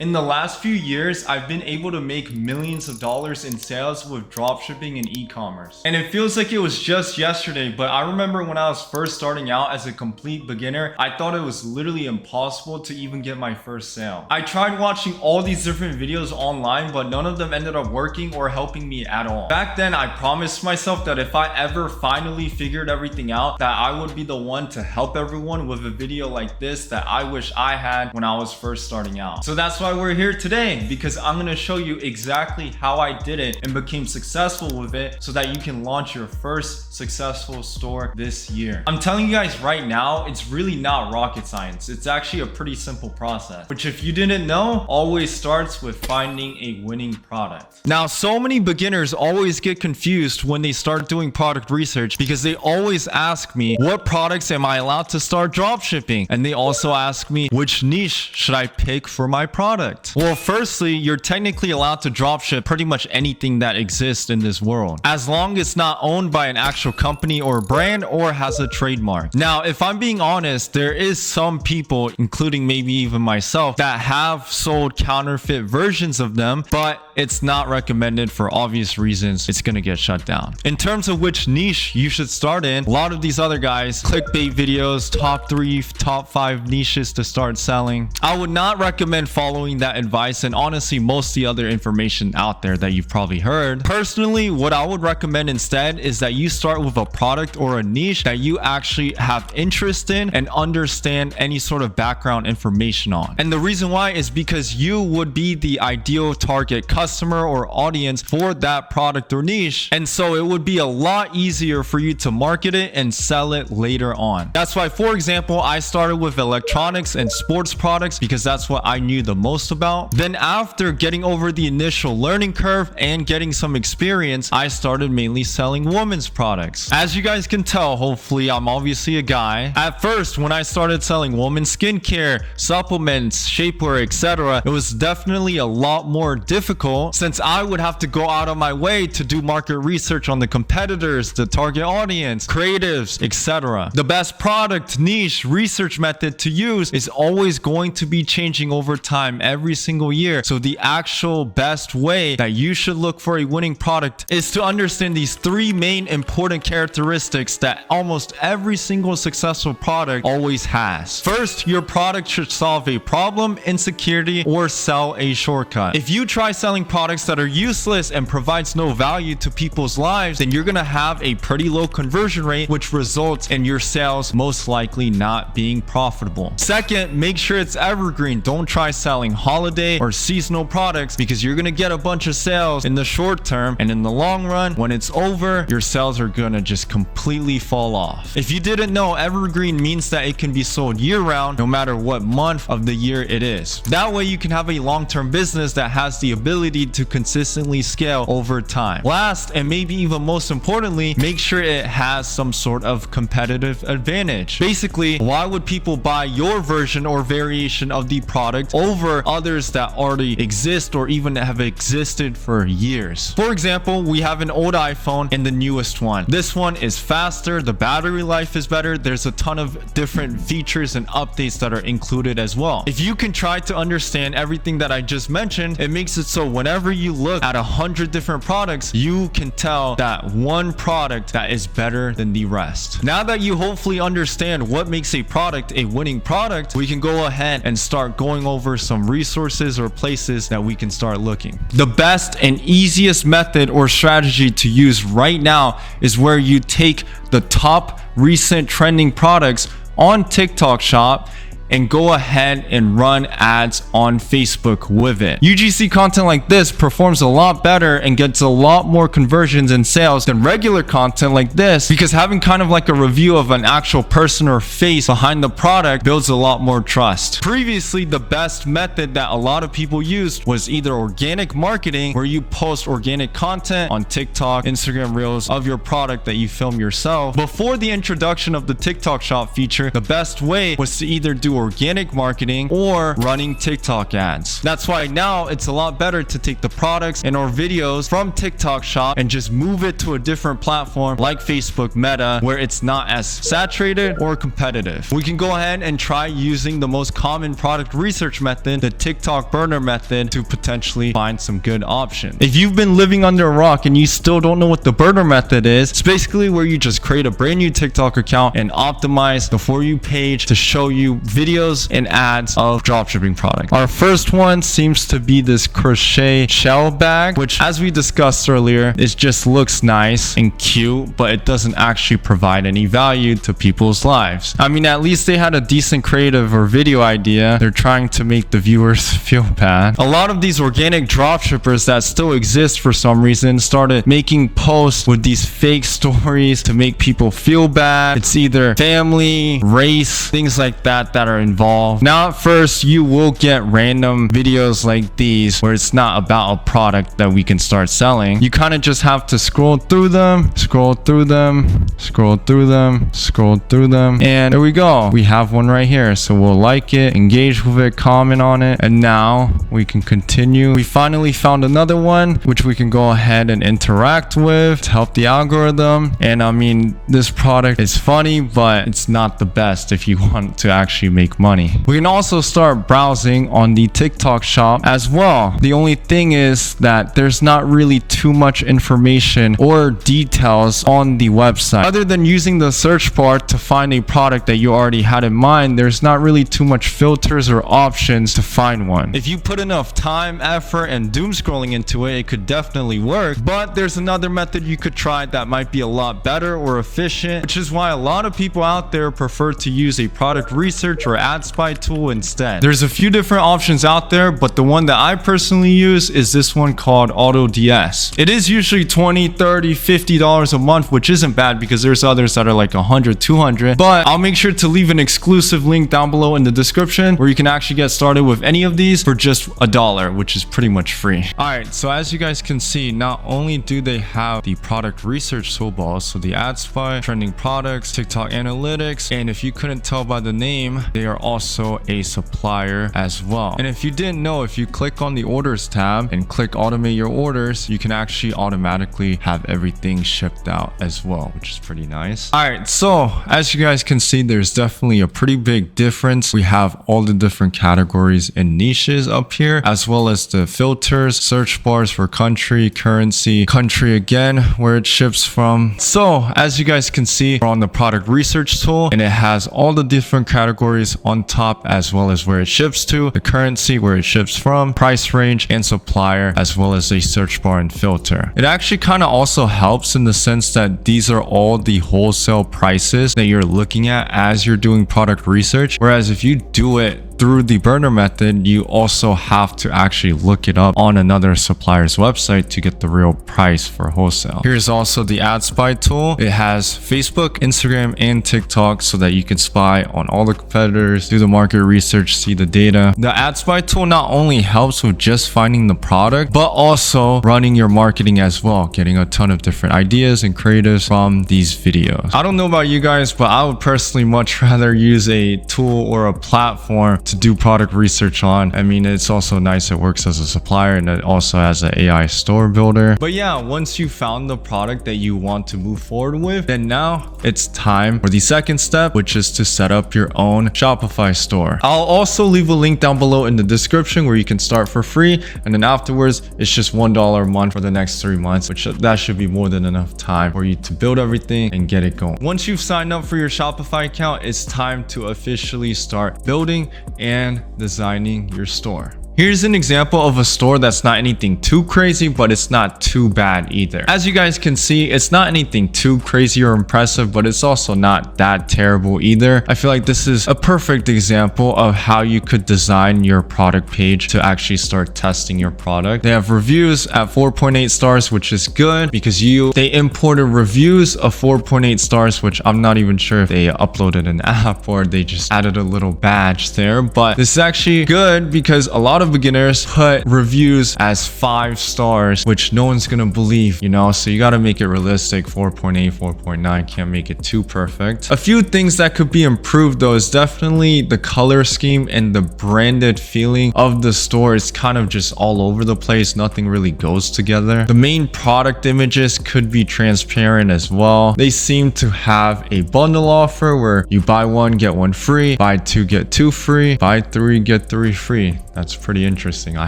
In the last few years, I've been able to make millions of dollars in sales with dropshipping and e-commerce. And it feels like it was just yesterday, but I remember when I was first starting out as a complete beginner, I thought it was literally impossible to even get my first sale. I tried watching all these different videos online, but none of them ended up working or helping me at all. Back then, I promised myself that if I ever finally figured everything out, that I would be the one to help everyone with a video like this that I wish I had when I was first starting out. So that's why we're here today, because I'm going to show you exactly how I did it and became successful with it so that you can launch your first successful store this year. I'm telling you guys right now, it's really not rocket science. It's actually a pretty simple process, which if you didn't know, always starts with finding a winning product. Now, so many beginners always get confused when they start doing product research because they always ask me, what products am I allowed to start dropshipping? And they also ask me, which niche should I pick for my product? Well, firstly, you're technically allowed to dropship pretty much anything that exists in this world, as long as it's not owned by an actual company or brand or has a trademark. Now, if I'm being honest, there is some people, including maybe even myself, that have sold counterfeit versions of them, but it's not recommended for obvious reasons. It's gonna get shut down. In terms of which niche you should start in, a lot of these other guys, clickbait videos, top 3, top 5 niches to start selling. I would not recommend following that advice, and honestly most of the other information out there that you've probably heard. Personally, what I would recommend instead is that you start with a product or a niche that you actually have interest in and understand any sort of background information on. And the reason why is because you would be the ideal target customer or audience for that product or niche, and so it would be a lot easier for you to market it and sell it later on. That's why, for example, I started with electronics and sports products because that's what I knew the most about. Then after getting over the initial learning curve and getting some experience, I started mainly selling women's products. As you guys can tell, hopefully, I'm obviously a guy. At first, when I started selling women's skincare, supplements, shapewear, etc., it was definitely a lot more difficult since I would have to go out of my way to do market research on the competitors, the target audience, creatives, etc. The best product, niche, research method to use is always going to be changing over time every single year. So the actual best way that you should look for a winning product is to understand these 3 main important characteristics that almost every single successful product always has. First, your product should solve a problem, insecurity, or sell a shortcut. If you try selling products that are useless and provides no value to people's lives, then you're gonna have a pretty low conversion rate, which results in your sales most likely not being profitable. Second, make sure it's evergreen. Don't try selling holiday or seasonal products because you're gonna get a bunch of sales in the short term, and in the long run, when it's over, your sales are gonna just completely fall off. If you didn't know, evergreen means that it can be sold year-round no matter what month of the year it is. That way you can have a long-term business that has the ability to consistently scale over time. Last, and maybe even most importantly, make sure it has some sort of competitive advantage. Basically, why would people buy your version or variation of the product over others that already exist or even have existed for years? For example, we have an old iPhone and the newest one. This one is faster, the battery life is better, there's a ton of different features and updates that are included as well. If you can try to understand everything that I just mentioned, it makes it so whenever you look at 100 different products, you can tell that one product that is better than the rest. Now that you hopefully understand what makes a product a winning product, we can go ahead and start going over some resources or places that we can start looking. The best and easiest method or strategy to use right now is where you take the top recent trending products on TikTok Shop and go ahead and run ads on Facebook with it. UGC content like this performs a lot better and gets a lot more conversions and sales than regular content like this, because having kind of like a review of an actual person or face behind the product builds a lot more trust. Previously, the best method that a lot of people used was either organic marketing, where you post organic content on TikTok, Instagram Reels of your product that you film yourself. Before the introduction of the TikTok Shop feature, the best way was to either do organic marketing or running TikTok ads. That's why now it's a lot better to take the products and our videos from TikTok Shop and just move it to a different platform like Facebook Meta, where it's not as saturated or competitive. We can go ahead and try using the most common product research method, the TikTok burner method, to potentially find some good options. If you've been living under a rock and you still don't know what the burner method is, it's basically where you just create a brand new TikTok account and optimize the For You page to show you videos and ads of dropshipping products. Our first one seems to be this crochet shell bag, which, as we discussed earlier, it just looks nice and cute, but it doesn't actually provide any value to people's lives. I mean, at least they had a decent creative or video idea. They're trying to make the viewers feel bad. A lot of these organic dropshippers that still exist for some reason started making posts with these fake stories to make people feel bad. It's either family, race, things like that are involved. Now, at first, you will get random videos like these where it's not about a product that we can start selling. You kind of just have to scroll through them, scroll through them, scroll through them, scroll through them, and there we go. We have one right here. So we'll like it, engage with it, comment on it, and now we can continue. We finally found another one which we can go ahead and interact with to help the algorithm. And I mean, this product is funny, but it's not the best if you want to actually make money. We can also start browsing on the TikTok shop as well. The only thing is that there's not really too much information or details on the website. Other than using the search bar to find a product that you already had in mind, there's not really too much filters or options to find one. If you put enough time, effort, and doom scrolling into it, it could definitely work. But there's another method you could try that might be a lot better or efficient, which is why a lot of people out there prefer to use a product research or ad spy tool instead. There's a few different options out there, but the one that I personally use is this one called AutoDS. It is usually $20, $30, $50 a month, which isn't bad because there's others that are like $100, $200. But I'll make sure to leave an exclusive link down below in the description where you can actually get started with any of these for just $1, which is pretty much free. All right, so as you guys can see, not only do they have the product research toolbar, so the ad spy, trending products, TikTok analytics, and if you couldn't tell by the name, they are also a supplier as well. And if you didn't know, if you click on the orders tab and click automate your orders, you can actually automatically have everything shipped out as well, which is pretty nice. All right, so as you guys can see, there's definitely a pretty big difference. We have all the different categories and niches up here, as well as the filters, search bars for country, currency, country again, where it ships from. So as you guys can see, we're on the product research tool, and it has all the different categories on top, as well as where it ships to, the currency, where it ships from, price range, and supplier, as well as a search bar and filter. It actually kind of also helps in the sense that these are all the wholesale prices that you're looking at as you're doing product research. Whereas if you do it through the burner method, you also have to actually look it up on another supplier's website to get the real price for wholesale. Here's also the ad spy tool. It has Facebook, Instagram, and TikTok so that you can spy on all the competitors, do the market research, see the data. The ad spy tool not only helps with just finding the product, but also running your marketing as well, getting a ton of different ideas and creatives from these videos. I don't know about you guys, but I would personally much rather use a tool or a platform to do product research on. I mean, it's also nice it works as a supplier, and it also has an AI store builder. But yeah, once you found the product that you want to move forward with, then now it's time for the second step, which is to set up your own Shopify store. I'll also leave a link down below in the description where you can start for free, and then afterwards it's just $1 a month for the next 3 months, which that should be more than enough time for you to build everything and get it going. Once you've signed up for your Shopify account, it's time to officially start building and designing your store. Here's an example of a store that's not anything too crazy, but it's not too bad either. As you guys can see, it's not anything too crazy or impressive, but it's also not that terrible either. I feel like this is a perfect example of how you could design your product page to actually start testing your product. They have reviews at 4.8 stars, which is good because they imported reviews of 4.8 stars, which I'm not even sure if they uploaded an app or they just added a little badge there, but this is actually good because a lot of of beginners put reviews as 5 stars, which no one's gonna believe, you know, so you gotta make it realistic. 4.8, 4.9, can't make it too perfect. A few things that could be improved though is definitely the color scheme and the branded feeling of the store. Is kind of just all over the place. Nothing really goes together. The main product images could be transparent as well. They seem to have a bundle offer where you buy one, get one free, buy two, get two free, buy three, get three free. That's pretty interesting. I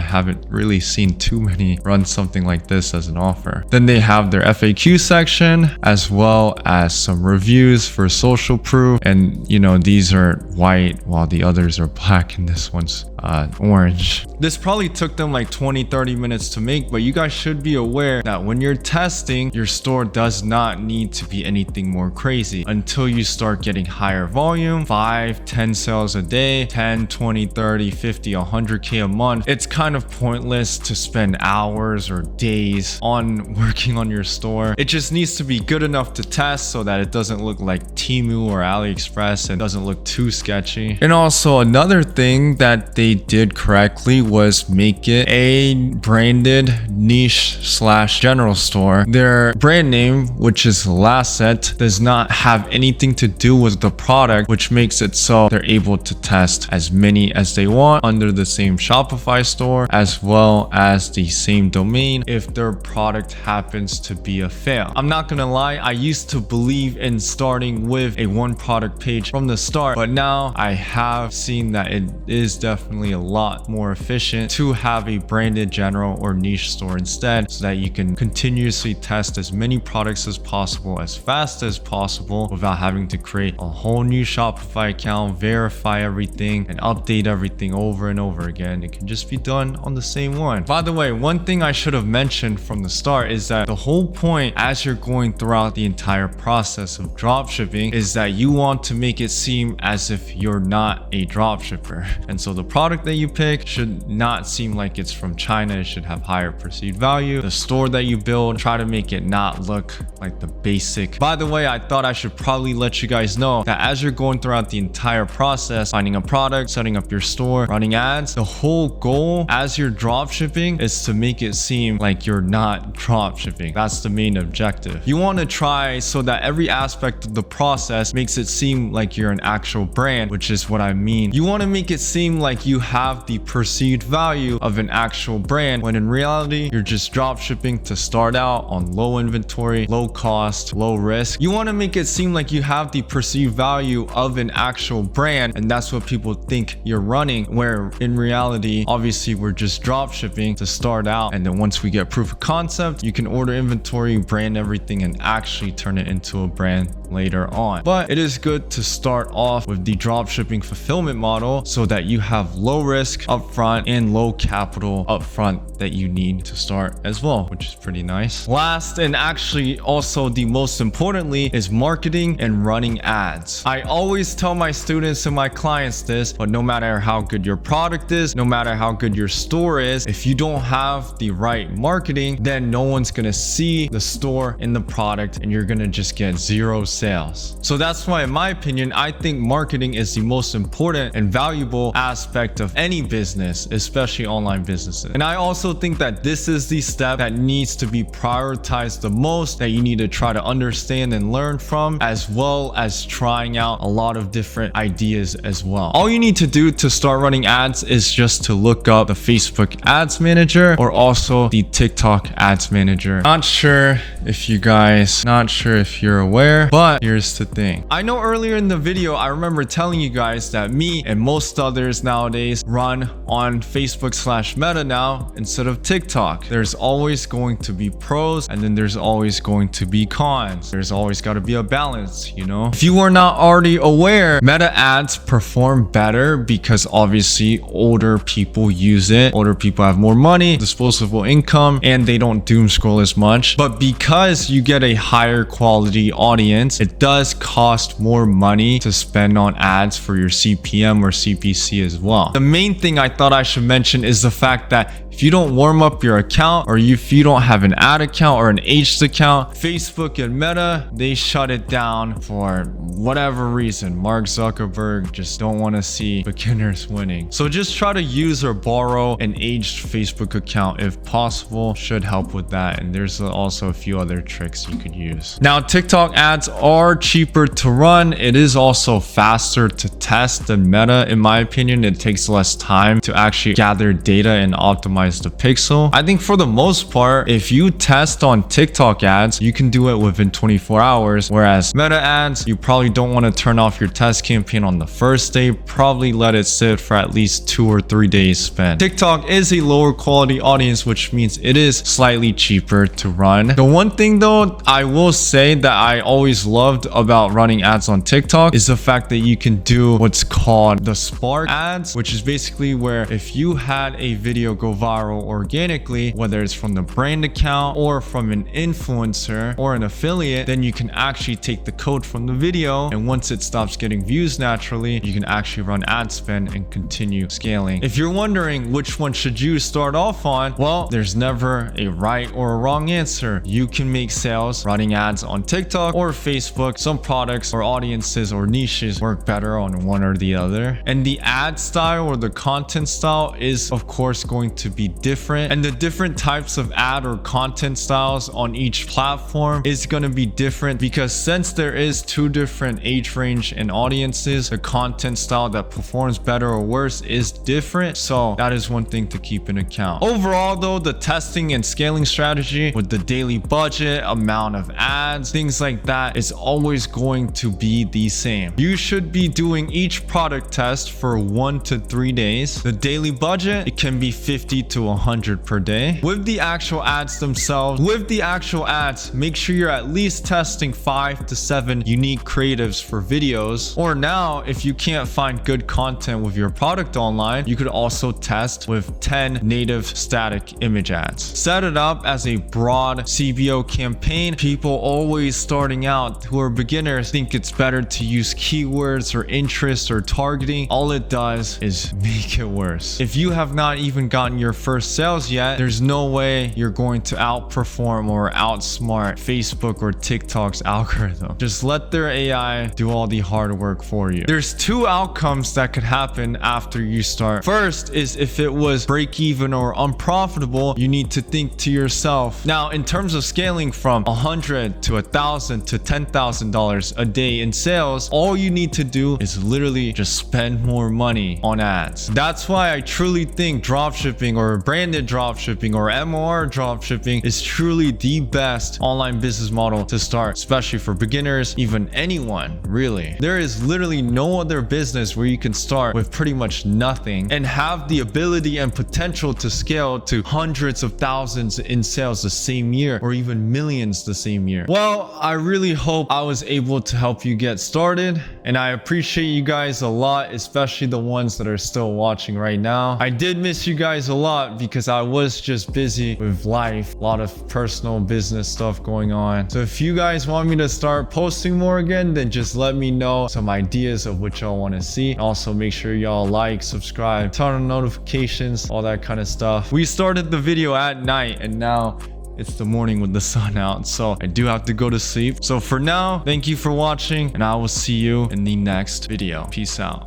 haven't really seen too many run something like this as an offer. Then they have their FAQ section as well as some reviews for social proof. And you know, these are white while the others are black and this one's orange. This probably took them like 20-30 minutes to make, but you guys should be aware that when you're testing, your store does not need to be anything more crazy until you start getting higher volume, 5-10 sales a day, 10, 20, 30, 50, 100k a month. It's kind of pointless to spend hours or days on working on your store. It just needs to be good enough to test so that it doesn't look like Temu or AliExpress and doesn't look too sketchy. And also another thing that they did correctly was make it a branded niche / general store. Their brand name, which is Lasset, does not have anything to do with the product, which makes it so they're able to test as many as they want under the same Shopify store as well as the same domain if their product happens to be a fail. I'm not gonna lie, I used to believe in starting with a one product page from the start, but now I have seen that it is definitely a lot more efficient to have a branded general or niche store instead, so that you can continuously test as many products as possible as fast as possible without having to create a whole new Shopify account, verify everything and update everything over and over again. It can just be done on the same one. By the way, one thing I should have mentioned from the start is that the whole point as you're going throughout the entire process of dropshipping is that you want to make it seem as if you're not a dropshipper. And so the product that you pick should not seem like it's from China. It should have higher perceived value. The store that you build, try to make it not look like the basic. By the way, I thought I should probably let you guys know that as you're going throughout the entire process, finding a product, setting up your store, running ads, the whole goal as you're dropshipping is to make it seem like you're not dropshipping. That's the main objective. You want to try so that every aspect of the process makes it seem like you're an actual brand, which is what I mean. You want to make it seem like you have the perceived value of an actual brand, when in reality, you're just dropshipping to start out on low inventory, low cost, low risk. You want to make it seem like you have the perceived value of an actual brand, and that's what people think you're running, where in reality, obviously we're just dropshipping to start out, and then once we get proof of concept, you can order inventory, brand everything, and actually turn it into a brand later on. But it is good to start off with the dropshipping fulfillment model so that you have low risk upfront and low capital upfront that you need to start as well, which is pretty nice. Last, and actually also the most importantly, is marketing and running ads. I always tell my students and my clients this, but no matter how good your product is, no matter how good your store is, if you don't have the right marketing, then no one's gonna see the store and the product, and you're gonna just get 0 sales. So that's why, in my opinion, I think marketing is the most important and valuable aspect of any business, especially online businesses. And I also think that this is the step that needs to be prioritized the most, that you need to try to understand and learn from, as well as trying out a lot of different ideas as well. All you need to do to start running ads is just to look up the Facebook Ads Manager or also the TikTok Ads Manager. Not sure if you're aware, but here's the thing. I know earlier in the video, I remember telling you guys that me and most others nowadays run on Facebook/Meta now instead of TikTok. There's always going to be pros, and then there's always going to be cons. There's always got to be a balance, you know? If you were not already aware, Meta ads perform better because obviously older people use it. Older people have more money, disposable income, and they don't doom scroll as much. But because you get a higher quality audience, audience, it does cost more money to spend on ads for your CPM or CPC as well. The main thing I thought I should mention is the fact that if you don't warm up your account, or if you don't have an ad account or an aged account, Facebook and Meta, they shut it down for whatever reason. Mark Zuckerberg just don't want to see beginners winning. So just try to use or borrow an aged Facebook account if possible. Should help with that. And there's also a few other tricks you could use. Now, TikTok ads are cheaper to run. It is also faster to test than Meta. In my opinion, it takes less time to actually gather data and optimize the pixel. I think for the most part, if you test on TikTok ads, you can do it within 24 hours. Whereas Meta ads, you probably don't want to turn off your test campaign on the first day. Probably let it sit for at least 2 or 3 days spent. TikTok is a lower quality audience, which means it is slightly cheaper to run. The one thing though, I will say that I always loved about running ads on TikTok is the fact that you can do what's called the Spark ads, which is basically where if you had a video go viral organically, whether it's from the brand account or from an influencer or an affiliate, then you can actually take the code from the video, and once it stops getting views naturally, you can actually run ad spend and continue scaling. If you're wondering which one should you start off on, well, there's never a right or a wrong answer. You can make sales running ads on TikTok or Facebook. Some products or audiences or niches work better on one or the other, and the ad style or the content style is of course going to be different, and the different types of ad or content styles on each platform is going to be different, because since there is 2 different age range and audiences, the content style that performs better or worse is different. So that is one thing to keep in account. Overall though, the testing and scaling strategy with the daily budget, amount of ads, things like that is always going to be the same. You should be doing each product test for 1 to 3 days. The daily budget, it can be 50 to 100 per day. With the actual ads themselves, make sure you're at least testing 5 to 7 unique creatives for videos. Or now, if you can't find good content with your product online, you could also test with 10 native static image ads. Set it up as a broad CBO campaign. People always starting out who are beginners think it's better to use keywords or interest or targeting. All it does is make it worse. If you have not even gotten your first sales yet, there's no way you're going to outperform or outsmart Facebook or TikTok's algorithm. Just let their AI do all the hard work for you. There's 2 outcomes that could happen after you start. First is if it was break even or unprofitable, you need to think to yourself, now in terms of scaling from $100 to $1,000 to $10,000 a day in sales, all you need to do is literally just spend more money on ads. That's why I truly think dropshipping or branded dropshipping or MOR dropshipping is truly the best online business model to start, especially for beginners, even anyone, really. There is literally no other business where you can start with pretty much nothing and have the ability and potential to scale to hundreds of thousands in sales the same year, or even millions the same year. Well, I really hope I was able to help you get started, and I appreciate you guys a lot, especially the ones that are still watching right now. I did miss you guys a lot because I was just busy with life, a lot of personal business stuff going on. So if you guys want me to start posting more again, then just let me know some ideas of what y'all want to see. Also, make sure y'all like, subscribe, turn on notifications, all that kind of stuff. We started the video at night and now it's the morning with the sun out, so I do have to go to sleep. So for now, thank you for watching, and I will see you in the next video. Peace out.